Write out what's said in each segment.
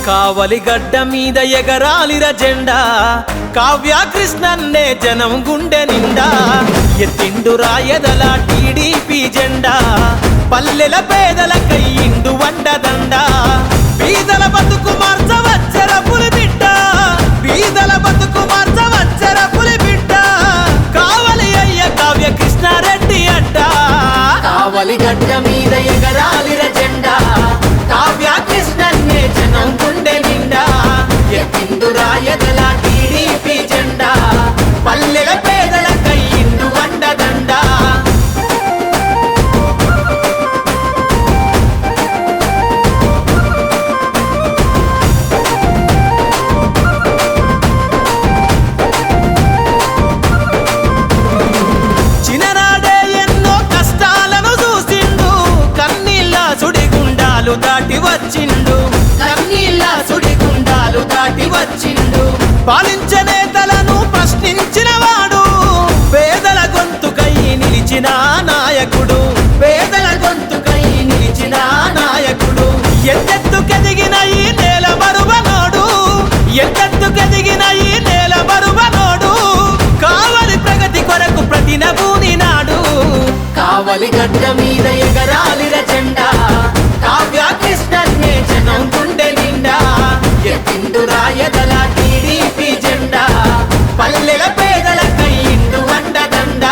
కావలి గడ్డ మీద ఎగరాలిర జెండా కావ్య కృష్ణన్నే జనం గుండె నిండా ఎత్తిండు రాయదల టీడీపీ జెండా పల్లెల పేదల కయ్యిండు వండదండ బీదల బతుకు మార్చవచ్చర పులిబిడ్డ బీదల బతుకు మార్చవచ్చర పులిబిడ్డ కావలి అయ్య కావ్య కృష్ణారెడ్డి అడ్డ కావలి గడ్డ మీద ఎగరాలిర జెండా కావ్య కృష్ణన్నే జనం గుండె నిండా ఎత్తిండు రాయదల టీడీపీ జెండా పల్లెల పేదల కయ్యిండు వండదండ చిన్ననాడే ఎన్నో కష్టాలను చూసిండు కన్నీళ్ళ సుడిగుండాలు దాటి వచ్చిండు కన్నీళ్ళ సుడిగుండాలు దాటి వచ్చిండు పాలించే నేతలను ప్రశ్నించిన వాడు పేదల గొంతుకై నిలిచిన నాయకుడు పేదల గొంతుకై నిలిచిన నాయకుడు ఎత్తెత్తుకెదిగిన ఈ నేల మరువనోడు ఎత్తెత్తుకెదిగిన ఈ నేల మరువనోడు కావలి ప్రగతి కొరకు ప్రతినబూని నాడు కావలి గడ్డ మీద ఎగరాలిర జెండా కావ్య కృష్ణన్నే జనం గుండె నిండా ఎత్తిండు రాయదల టీడీపీ జెండా పల్లెల పేదల కయ్యిండు వండదండ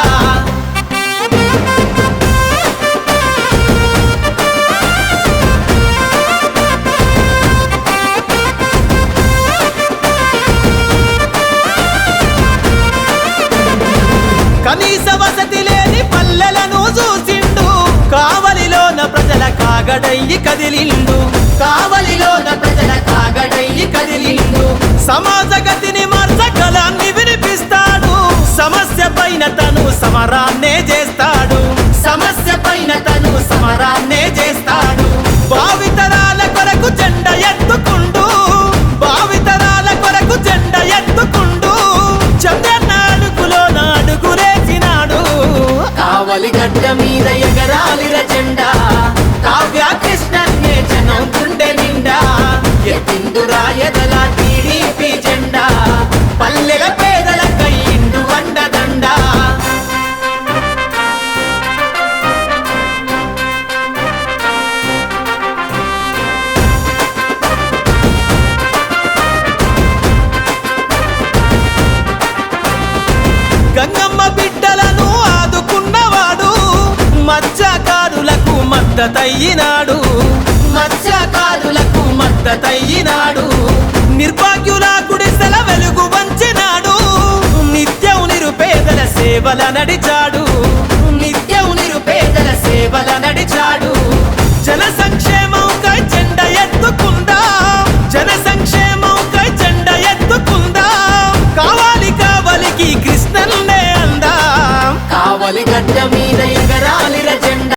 కనీస వసతి లేని పల్లెలను చూసిండు కావలిలోన ప్రజల కాగడయ్యి కదిలిండు కావలిలోన ప్రజల కాగడయ్యి కదిలిండు సమాజ గతిని మార్చగలాన్ని వినిపిస్తాడు సమస్య పైన తను సమరాన్నే చేస్తాడు సమస్య పైన తను సమరాన్నే చేస్తాడు భావితరాల కొరకు జెండ ఎత్తుకుండు భావితరాల కొరకు జెండ ఎత్తుకుండు చంద్రన్న అడుగులో నాడుగులేసినాడు కావలి గడ్డ మీద ఎగరాలిర జెండా కావ్య కృష్ణన్నే జనం గుండె నిండా ఎత్తిండు రాయదల టీడీపీ జెండా పల్లెల పేదల కయ్యిండు వండదండ గంగమ్మ బిడ్డలను ఆదుకున్నవాడు మత్స్యకారులకు మద్దతయ్యినాడు మత్స్యకారులకు మద్దతయ్యినాడు నిర్భాగ్యుల గుడిసెల వెలుగు వంచినాడు నిత్యం నిరుపేదల సేవల